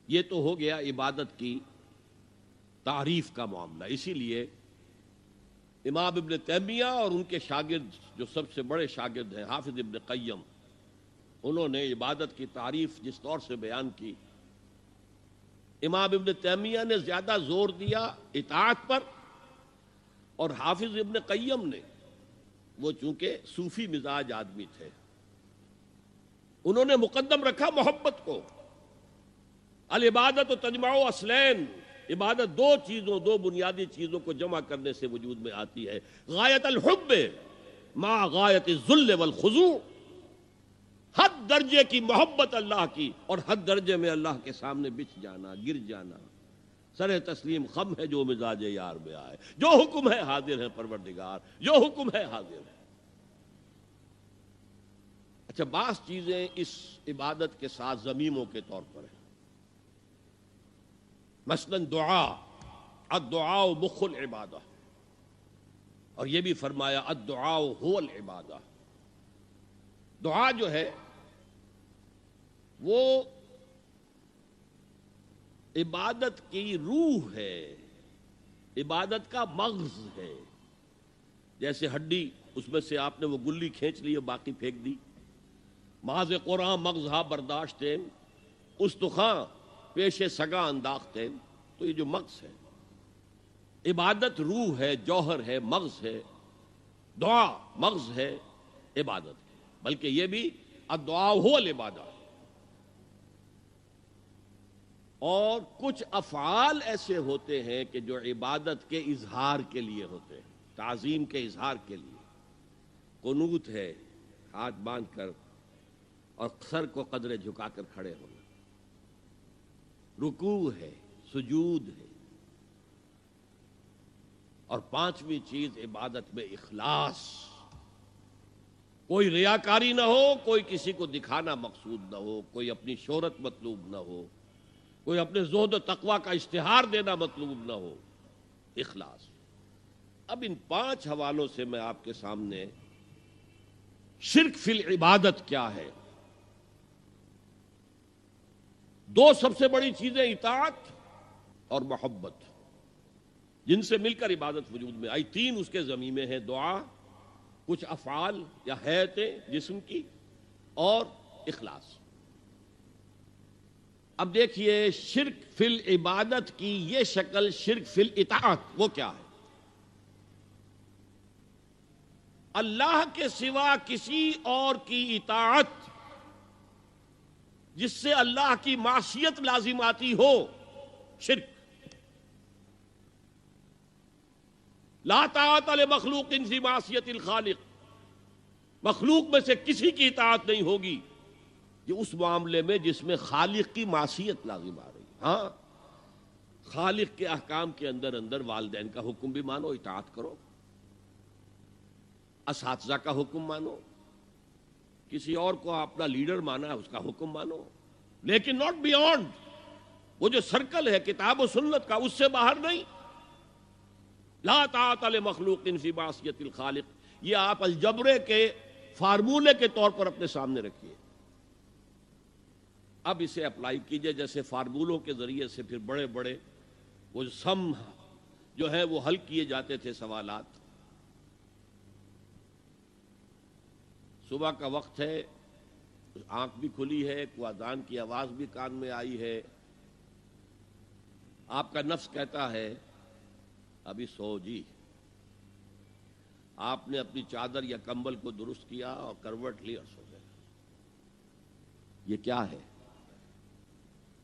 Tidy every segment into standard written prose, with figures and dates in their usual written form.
یہ تو ہو گیا عبادت کی تعریف کا معاملہ. اسی لیے امام ابن تیمیہ اور ان کے شاگرد جو سب سے بڑے شاگرد ہیں حافظ ابن قیم، انہوں نے عبادت کی تعریف جس طور سے بیان کی، امام ابن تیمیہ نے زیادہ زور دیا اطاعت پر، اور حافظ ابن قیم نے، وہ چونکہ صوفی مزاج آدمی تھے، انہوں نے مقدم رکھا محبت کو. العبادت و تجمع اصلین، عبادت دو بنیادی چیزوں کو جمع کرنے سے وجود میں آتی ہے. غایت الحب مع غایت الذل والخضوع، حد درجے کی محبت اللہ کی اور حد درجے میں اللہ کے سامنے بچھ جانا، گر جانا. سر تسلیم خم ہے جو مزاج یار میں آئے، جو حکم ہے حاضر ہے پروردگار، جو حکم ہے حاضر ہے. اچھا، بعض چیزیں اس عبادت کے ساتھ ضمیموں کے طور پر ہیں. مثلا دعا، الدعاء مخ العبادہ، اور یہ بھی فرمایا الدعاء هو العبادہ. دعا جو ہے وہ عبادت کی روح ہے، عبادت کا مغز ہے. جیسے ہڈی، اس میں سے آپ نے وہ گلی کھینچ لی اور باقی پھینک دی. ماذ قرآن مغزہ برداشتیں استخاں پیش سگا انداختیں. تو یہ جو مغز ہے، عبادت روح ہے، جوہر ہے، مغز ہے. دعا مغز ہے عبادت ہے، بلکہ یہ بھی الدعاء هو العبادہ. اور کچھ افعال ایسے ہوتے ہیں کہ جو عبادت کے اظہار کے لیے ہوتے ہیں، تعظیم کے اظہار کے لیے. قنوت ہے، ہاتھ باندھ کر اور سر کو قدرے جھکا کر کھڑے ہونا. رکوع ہے، سجود ہے. اور پانچویں چیز عبادت میں اخلاص. کوئی ریاکاری نہ ہو، کوئی کسی کو دکھانا مقصود نہ ہو، کوئی اپنی شہرت مطلوب نہ ہو، کوئی اپنے زہد و تقوی کا اشتہار دینا مطلوب نہ ہو. اخلاص. اب ان 5 حوالوں سے میں آپ کے سامنے شرک فی العبادت کیا ہے. 2 سب سے بڑی چیزیں اطاعت اور محبت، جن سے مل کر عبادت وجود میں آئی. 3 اس کے ضمیمے ہیں، دعا، کچھ افعال یا حیتیں جسم کی، اور اخلاص. اب دیکھیے شرک فی العبادت کی یہ شکل، شرک فی الاطاعت، وہ کیا ہے؟ اللہ کے سوا کسی اور کی اطاعت جس سے اللہ کی معصیت لازم آتی ہو، شرک. لا طاعت لمخلوق فی معصیت الخالق، مخلوق میں سے کسی کی اطاعت نہیں ہوگی یہ اس معاملے میں جس میں خالق کی معصیت لازم آ رہی. ہاں، خالق کے احکام کے اندر والدین کا حکم بھی مانو، اطاعت کرو. اساتذہ کا حکم مانو، کسی اور کو اپنا لیڈر مانا ہے اس کا حکم مانو، لیکن ناٹ بیونڈ. وہ جو سرکل ہے کتاب و سنت کا، اس سے باہر نہیں. لا طاعت لمخلوق فی معصیت الخالق، یہ آپ الجبرے کے فارمولے کے طور پر اپنے سامنے رکھیے. اب اسے اپلائی کیجئے. جیسے فارمولوں کے ذریعے سے پھر بڑے بڑے وہ سم جو ہے وہ حل کیے جاتے تھے سوالات. صبح کا وقت ہے، آنکھ بھی کھلی ہے، کوئی اذان کی آواز بھی کان میں آئی ہے. آپ کا نفس کہتا ہے ابھی سو جی. آپ نے اپنی چادر یا کمبل کو درست کیا اور کروٹ لی اور سو گئے. یہ کیا ہے؟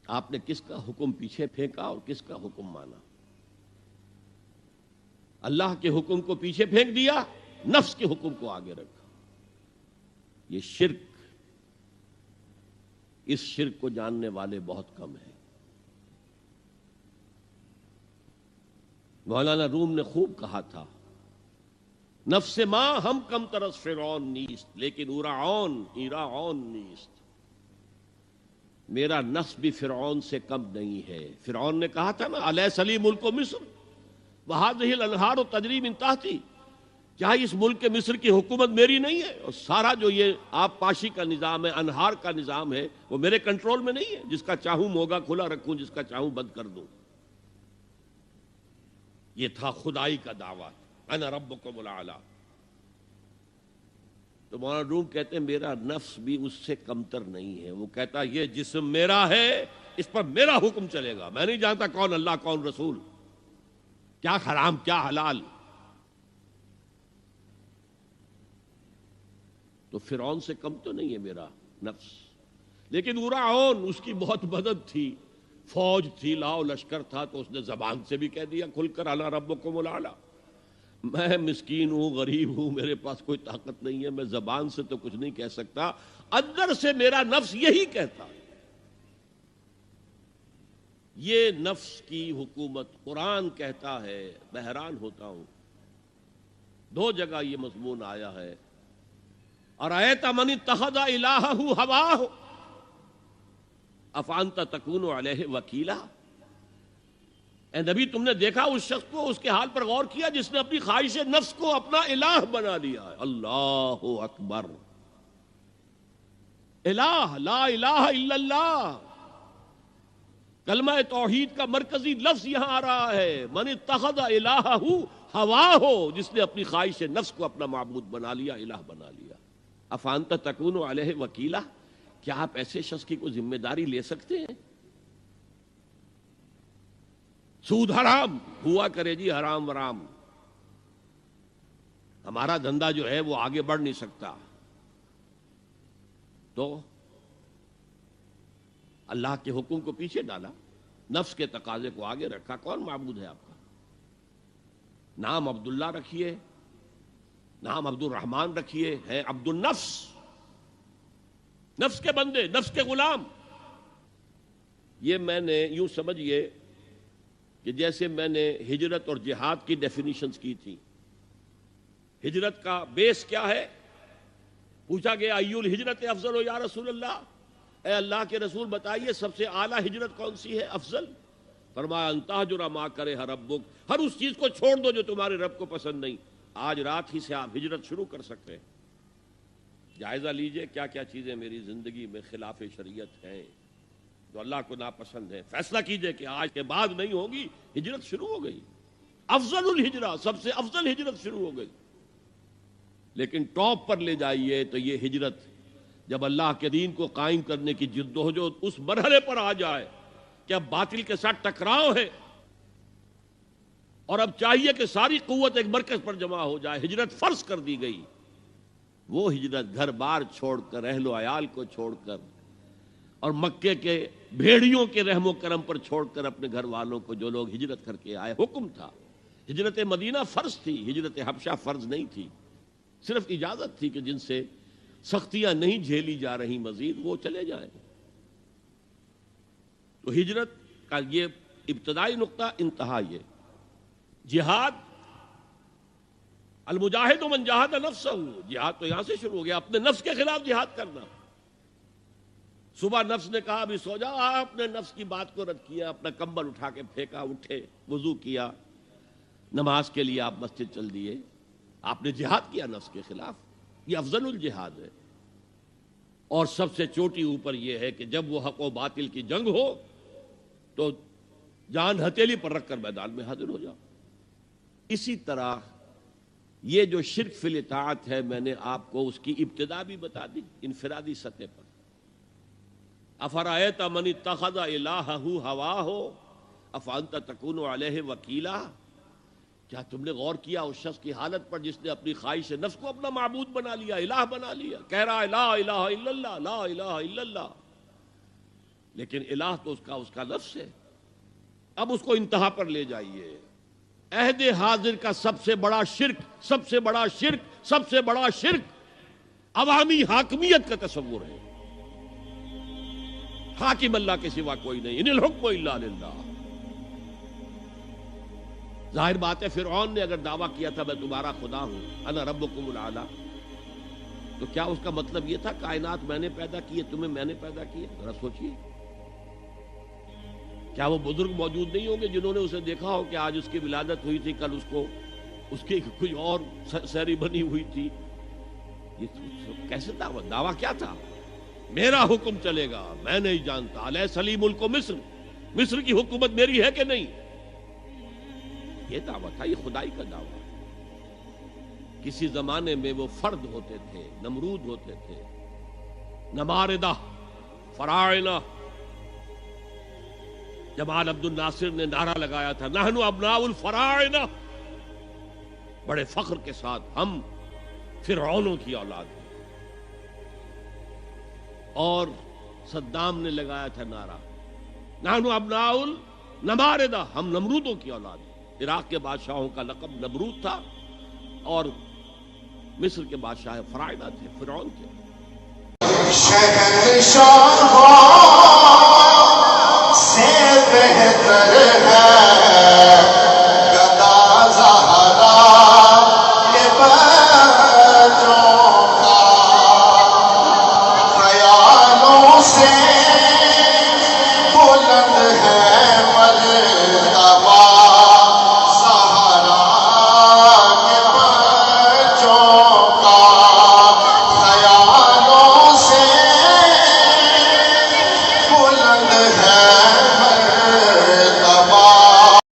آپ نے کس کا حکم پیچھے پھینکا اور کس کا حکم مانا؟ اللہ کے حکم کو پیچھے پھینک دیا، نفس کے حکم کو آگے رکھا. یہ شرک. اس شرک کو جاننے والے بہت کم ہیں. مولانا روم نے خوب کہا تھا، نفس ماں ہم کم ترس فرعون نیست لیکن ایراعون نیست. میرا نفس بھی فرعون سے کم نہیں ہے. فرعون نے کہا تھا نا الیس لی ملک مصر وہذہ الانہار تجری من تحتی، کیا اس ملک کے مصر کی حکومت میری نہیں ہے؟ اور سارا جو یہ آب پاشی کا نظام ہے، انہار کا نظام ہے، وہ میرے کنٹرول میں نہیں ہے؟ جس کا چاہوں موگا کھلا رکھوں، جس کا چاہوں بند کر دوں۔ یہ تھا خدائی کا دعویٰ، انا ربکم الاعلی۔ تو مولانا روم کہتے ہیں میرا نفس بھی اس سے کمتر نہیں ہے۔ وہ کہتا یہ جسم میرا ہے، اس پر میرا حکم چلے گا، میں نہیں جانتا کون اللہ کون رسول، کیا حرام کیا حلال۔ تو فرعون سے کم تو نہیں ہے میرا نفس، لیکن فرعون اس کی بہت مدد تھی، فوج تھی، لاؤ لشکر تھا، تو اس نے زبان سے بھی کہہ دیا کھل کر انا ربکم الاعلی۔ میں مسکین ہوں، غریب ہوں، میرے پاس کوئی طاقت نہیں ہے، میں زبان سے تو کچھ نہیں کہہ سکتا، اندر سے میرا نفس یہی کہتا ہے۔ یہ نفس کی حکومت قرآن کہتا ہے، میں حیران ہوتا ہوں، 2 جگہ یہ مضمون آیا ہے، ارأیت من اتخذ الہہ ہواہ افانت تکون علیہ وکیلا۔ اے نبی تم نے دیکھا اس شخص کو، اس کے حال پر غور کیا جس نے اپنی خواہش نفس کو اپنا الہ بنا لیا ہے۔ اللہ اکبر، الہ لا الہ الا اللہ، کلمہ توحید کا مرکزی لفظ یہاں آ رہا ہے، من اتخذ الہہ ہواہ، جس نے اپنی خواہش نفس کو اپنا معبود بنا لیا، الہ بنا لیا۔ افانت تکون علیہ وکیلا، کیا آپ ایسے شخص کی کوئی ذمہ داری لے سکتے ہیں؟ سود حرام ہوا کرے جی، حرام ورام، ہمارا دھندا جو ہے وہ آگے بڑھ نہیں سکتا، تو اللہ کے حکم کو پیچھے ڈالا، نفس کے تقاضے کو آگے رکھا۔ کون معبود ہے آپ کا؟ نام عبداللہ رکھیے، نام عبد الرحمن رکھیے، ہے عبد النفس، نفس کے بندے، نفس کے غلام۔ یہ میں نے یوں سمجھئے کہ جیسے میں نے ہجرت اور جہاد کی ڈیفینیشنز کی تھی۔ ہجرت کا بیس کیا ہے؟ پوچھا گیا ایو الہجرت افضل یا رسول اللہ، اے اللہ کے رسول بتائیے سب سے اعلیٰ ہجرت کون سی ہے، افضل؟ فرمایا ان تہجر ما کرہ ربک، ہر اس چیز کو چھوڑ دو جو تمہارے رب کو پسند نہیں۔ آج رات ہی سے آپ ہجرت شروع کر سکتے ہیں۔ جائزہ لیجئے کیا کیا چیزیں میری زندگی میں خلاف شریعت ہیں، جو اللہ کو ناپسند ہے، فیصلہ کیجئے کہ آج کے بعد نہیں ہوگی۔ ہجرت شروع ہو گئی، افضل الہجرہ، سب سے افضل ہجرت شروع ہو گئی۔ لیکن ٹاپ پر لے جائیے تو یہ ہجرت جب اللہ کے دین کو قائم کرنے کی جدوجہد اس مرحلے پر آ جائے کہ اب باطل کے ساتھ ٹکراؤ ہے، اور اب چاہیے کہ ساری قوت ایک مرکز پر جمع ہو جائے، ہجرت فرض کر دی گئی۔ وہ ہجرت گھر بار چھوڑ کر، اہل و عیال کو چھوڑ کر، اور مکے کے بھیڑیوں کے رحم و کرم پر چھوڑ کر اپنے گھر والوں کو، جو لوگ ہجرت کر کے آئے، حکم تھا۔ ہجرت مدینہ فرض تھی، ہجرت حبشہ فرض نہیں تھی، صرف اجازت تھی کہ جن سے سختیاں نہیں جھیلی جا رہی مزید وہ چلے جائیں۔ تو ہجرت کا یہ ابتدائی نقطہ، انتہا یہ جہاد، المجاہد من جاہد نفسہ، جہاد تو یہاں سے شروع ہو گیا، اپنے نفس کے خلاف جہاد کرنا۔ صبح نفس نے کہا ابھی سو جاؤ، آپ نے نفس کی بات کو رد کیا، اپنا کمبل اٹھا کے پھینکا، اٹھے، وضو کیا، نماز کے لیے آپ مسجد چل دیے، آپ نے جہاد کیا نفس کے خلاف۔ یہ افضل الجہاد ہے، اور سب سے چوٹی اوپر یہ ہے کہ جب وہ حق و باطل کی جنگ ہو تو جان ہتھیلی پر رکھ کر میدان میں حاضر ہو جاؤ۔ اسی طرح یہ جو شرک فی الاطاعت ہے، میں نے آپ کو اس کی ابتدا بھی بتا دی انفرادی سطح پر۔ افرأیت من اتخذ الہہ ہواہ افانت تکون علیہ وکیلا، کیا تم نے غور کیا اس شخص کی حالت پر جس نے اپنی خواہش نفس کو اپنا معبود بنا لیا، الہ بنا لیا، کہہ رہا ہے لا الہ الا اللہ، لا الہ الا اللہ، لیکن الہ تو اس کا لفظ ہے۔ اب اس کو انتہا پر لے جائیے۔ عہد حاضر کا سب سے بڑا شرک، سب سے بڑا شرک، سب سے بڑا شرک عوامی حاکمیت کا تصور ہے۔ حاکم اللہ کے سوا کوئی نہیں، ان الحکم الا للہ۔ ظاہر بات ہے فرعون نے اگر دعویٰ کیا تھا میں تمہارا خدا ہوں، انا ربکم الاعلی، تو کیا اس کا مطلب یہ تھا کائنات میں نے پیدا کی ہے، تمہیں میں نے پیدا کی ہے؟ ذرا سوچیے، کیا وہ بزرگ موجود نہیں ہوں گے جنہوں نے اسے دیکھا ہو کہ آج اس کی ولادت ہوئی تھی، کل اس کو اس کی کوئی اور سیری بنی ہوئی تھی. یہ کیسے دعویٰ کیا تھا؟ میرا حکم چلے گا، میں نہیں جانتا. الیس لی ملک مصر، مصر کی حکومت میری ہے کہ نہیں؟ یہ دعویٰ تھا، یہ خدائی کا دعویٰ. کسی زمانے میں وہ فرد ہوتے تھے، نمرود ہوتے تھے، نماردہ، فراعنہ. جمال عبد الناصر نے نعرہ لگایا تھا نحن ابناء الفراعنہ، بڑے فخر کے ساتھ ہم فرعونوں کی اولاد ہیں. اور صدام نے لگایا تھا نعرہ نحن ابناء النماردہ، ہم نمرودوں کی اولاد ہیں. عراق کے بادشاہوں کا لقب نمرود تھا اور مصر کے بادشاہ فراعنہ تھے، فرعون تھے. شہنشاہ سے بہتر